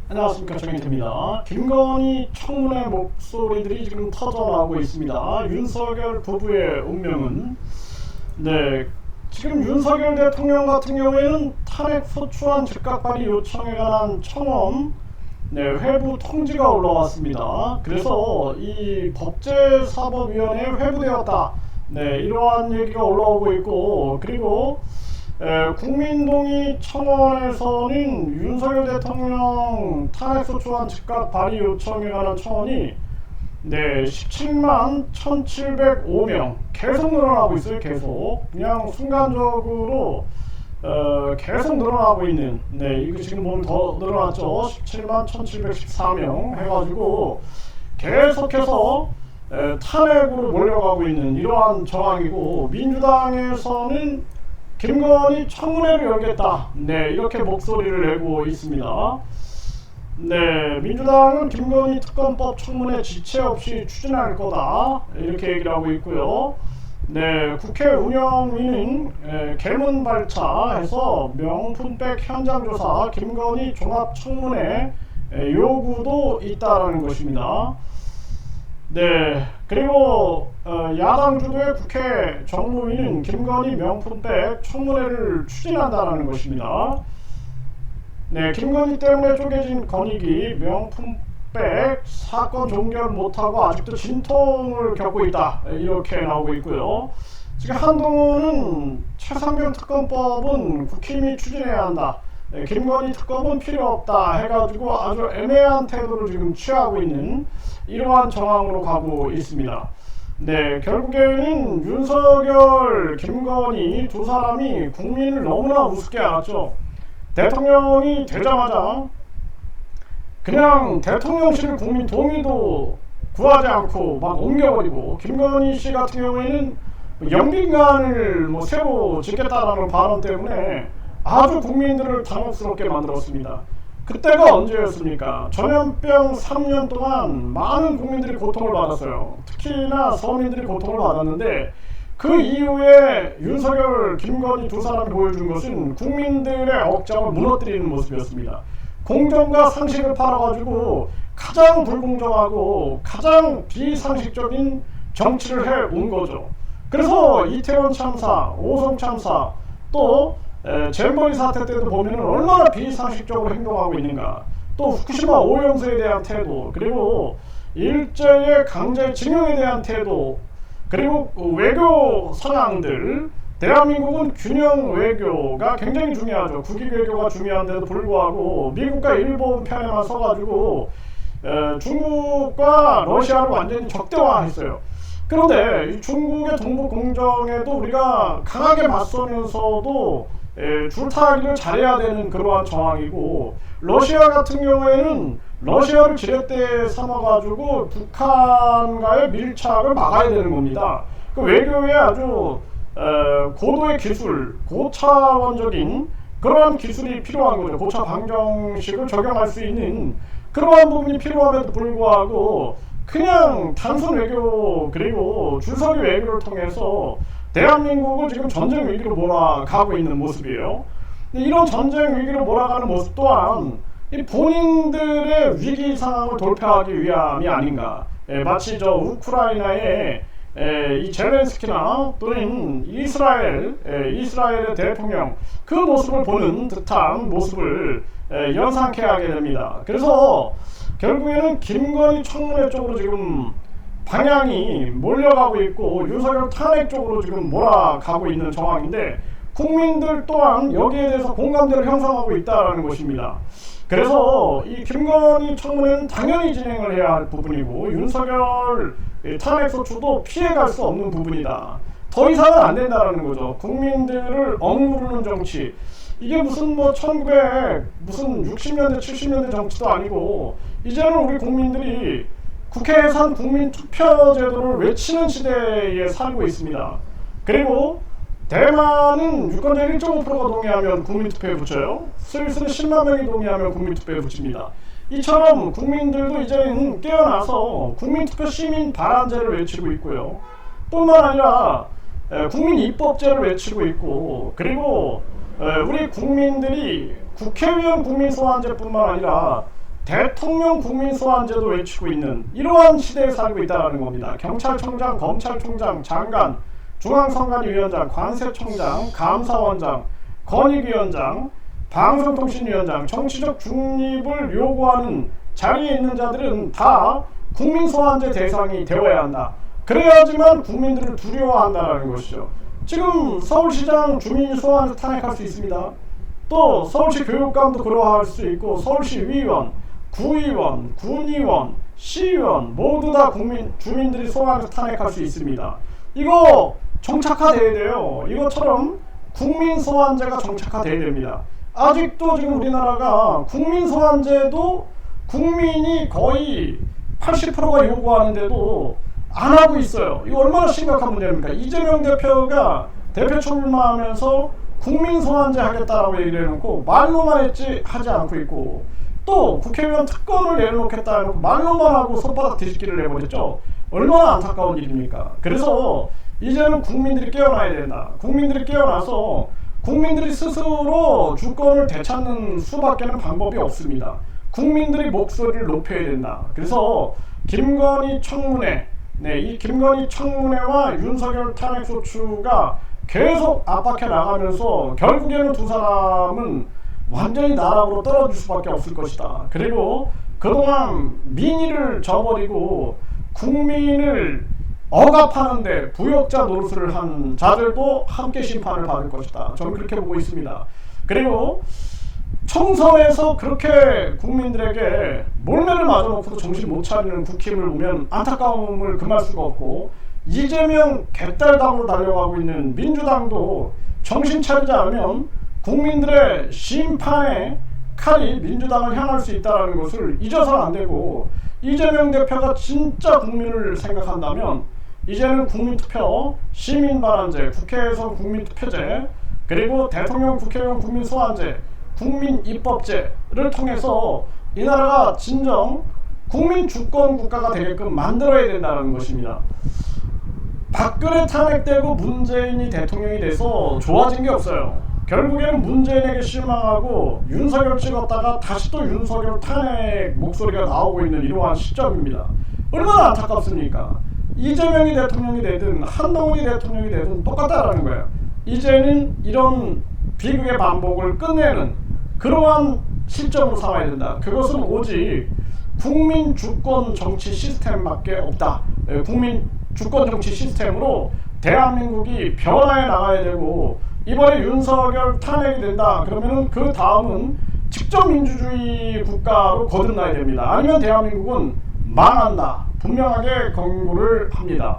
안녕하십니까, 정인태입니다. 김건희 청문회 목소리들이 지금 터져나오고 있습니다. 윤석열 부부의 운명은, 지금 윤석열 대통령 같은 경우에는 탄핵 소추안 즉각 발의 요청에 관한 청원 회부 통지가 올라왔습니다. 그래서 이 법제사법위원회에 회부되었다, 이러한 얘기가 올라오고 있고, 그리고 국민동의 청원에서는 윤석열 대통령 탄핵소추안 즉각 발의 요청에 관한 청원이 17만 1705명 계속 늘어나고 있어요. 계속 그냥 순간적으로 계속 늘어나고 있는, 이거 지금 보면 더 늘어났죠. 17만 1714명 해가지고 계속해서 탄핵으로 몰려가고 있는 이러한 정황이고, 민주당에서는 김건희 청문회를 열겠다, 이렇게 목소리를 내고 있습니다. 민주당은 김건희 특검법 청문회 지체 없이 추진할 거다, 이렇게 얘기를 하고 있고요. 국회 운영위는 개문발차해서 명품백 현장조사 김건희 종합청문회 요구도 있다라는 것입니다. 그리고 야당 주도의 국회 정무위는 김건희 명품백 청문회를 추진한다는 것입니다. 김건희 때문에 쪼개진 권익위 명품백 사건 종결 못하고 아직도 진통을 겪고 있다, 이렇게 나오고 있고요. 지금 한동훈은 최상병 특검법은 국힘이 추진해야 한다, 김건희 특검은 필요 없다 해가지고 아주 애매한 태도를 지금 취하고 있는 이러한 정황으로 가고 있습니다. 결국에는 윤석열, 김건희 두 사람이 국민을 너무나 우습게 알았죠. 대통령이 되자마자 그냥 대통령실 국민 동의도 구하지 않고 막 옮겨버리고, 김건희 씨 같은 경우에는 영빈관을 새로 짓겠다라는 발언 때문에 아주 국민들을 당혹스럽게 만들었습니다. 그때가 언제였습니까? 전염병 3년 동안 많은 국민들이 고통을 받았어요. 특히나 서민들이 고통을 받았는데, 그 이후에 윤석열, 김건희 두 사람이 보여준 것은 국민들의 억장을 무너뜨리는 모습이었습니다. 공정과 상식을 팔아가지고 가장 불공정하고 가장 비상식적인 정치를 해온 거죠. 그래서 이태원 참사, 오송 참사, 또 잼버리 사태 때도 보면 얼마나 비상식적으로 행동하고 있는가, 또 후쿠시마 오염수에 대한 태도, 그리고 일제의 강제징용에 대한 태도, 그리고 외교 상황들, 대한민국은 균형 외교가 굉장히 중요하죠. 국익 외교가 중요한데도 불구하고 미국과 일본 편에만 서가지고 중국과 러시아를 완전히 적대화했어요. 그런데 이 중국의 동북 공정에도 우리가 강하게 맞서면서도 줄타기를 잘해야 되는 그러한 정황이고, 러시아 같은 경우에는 러시아를 지렛대 삼아가지고 북한과의 밀착을 막아야 되는 겁니다. 그 외교에 아주 고도의 기술, 고차원적인 그러한 기술이 필요한 거죠. 고차 방정식을 적용할 수 있는 그러한 부분이 필요함에도 불구하고 그냥 단순 외교, 그리고 줄서기 외교를 통해서 대한민국을 지금 전쟁 위기로 몰아가고 있는 모습이에요. 이런 전쟁 위기로 몰아가는 모습 또한 이 본인들의 위기 상황을 돌파하기 위함이 아닌가. 마치 저 우크라이나의 이 젤렌스키나 또는 이스라엘의 대통령, 그 모습을 보는 듯한 모습을 연상케 하게 됩니다. 그래서 결국에는 김건희 청문회 쪽으로 지금 방향이 몰려가고 있고, 윤석열 탄핵 쪽으로 지금 몰아가고 있는 정황인데, 국민들 또한 여기에 대해서 공감대를 형성하고 있다는 것입니다. 그래서 이 김건희 청문회는 당연히 진행을 해야 할 부분이고, 윤석열 탄핵 소추도 피해갈 수 없는 부분이다. 더 이상은 안 된다는 거죠. 국민들을 억누르는 정치, 이게 무슨 60년대 70년대 정치도 아니고, 이제는 우리 국민들이 국회 예산 국민 투표 제도를 외치는 시대에 살고 있습니다. 그리고 대만은 유권자 1.5%가 동의하면 국민투표에 붙여요. 스위스는 10만 명이 동의하면 국민투표에 붙입니다. 이처럼 국민들도 이제는 깨어나서 국민투표 시민 발안제를 외치고 있고요. 뿐만 아니라 국민 입법제를 외치고 있고, 그리고 우리 국민들이 국회의원 국민소환제뿐만 아니라 대통령 국민소환제도 외치고 있는 이러한 시대에 살고 있다는 겁니다. 경찰청장, 검찰총장, 장관, 중앙선관위원장, 관세청장, 감사원장, 권익위원장, 방송통신위원장, 정치적 중립을 요구하는 자리에 있는 자들은 다 국민소환제 대상이 되어야 한다. 그래야지만 국민들을 두려워한다는 것이죠. 지금 서울시장 주민소환 탄핵할 수 있습니다. 또 서울시 교육감도 그러할 수 있고 서울시 위원, 구의원, 군의원, 시의원 모두 다 주민들이 소환해서 탄핵할 수 있습니다. 이거 정착화돼야 돼요. 이것처럼 국민소환제가 정착화돼야 됩니다. 아직도 지금 우리나라가 국민소환제도 국민이 거의 80%가 요구하는데도 안 하고 있어요. 이거 얼마나 심각한 문제입니까? 이재명 대표가 대표 출마하면서 국민소환제 하겠다라고 얘기를 해놓고 말로만 했지 하지 않고 있고, 또 국회의원 특권을 내려놓겠다 해놓고 말로만 하고 손바닥 뒤집기를 해버렸죠. 얼마나 안타까운 일입니까? 그래서 이제는 국민들이 깨어나야 된다. 국민들이 깨어나서 국민들이 스스로 주권을 되찾는 수밖에는 방법이 없습니다. 국민들이 목소리를 높여야 된다. 그래서 김건희 청문회, 이 김건희 청문회와 윤석열 탄핵소추가 계속 압박해 나가면서 결국에는 두 사람은 완전히 나락으로 떨어질 수밖에 없을 것이다. 그리고 그동안 민의를 저버리고 국민을 억압하는데 부역자 노릇을 한 자들도 함께 심판을 받을 것이다. 저는 그렇게 보고 있습니다. 그리고 총선에서 그렇게 국민들에게 몰매를 맞아놓고도 정신 못 차리는 국힘을 보면 안타까움을 금할 수가 없고, 이재명 개딸당으로 달려가고 있는 민주당도 정신 차리지 않으면 국민들의 심판의 칼이 민주당을 향할 수 있다는 것을 잊어서는 안 되고, 이재명 대표가 진짜 국민을 생각한다면 이제는 국민투표, 시민발언제, 국회에서 국민투표제, 그리고 대통령 국회의원 국민소환제, 국민입법제를 통해서 이 나라가 진정 국민주권 국가가 되게끔 만들어야 된다는 것입니다. 박근혜 탄핵되고 문재인이 대통령이 돼서 좋아진 게 없어요. 결국에는 문재인에게 실망하고 윤석열 찍었다가 다시 또 윤석열 탄핵 목소리가 나오고 있는 이러한 시점입니다. 얼마나 안타깝습니까? 이재명이 대통령이 되든 한동훈이 대통령이 되든 똑같다라는 거예요. 이제는 이런 비극의 반복을 끝내는 그러한 시점으로 삼아야 된다. 그것은 오직 국민 주권 정치 시스템밖에 없다. 국민 주권 정치 시스템으로 대한민국이 변화해 나가야 되고, 이번에 윤석열 탄핵이 된다 그러면은 그 다음은 직접 민주주의 국가로 거듭나야 됩니다. 아니면 대한민국은 망한다. 분명하게 경고를 합니다.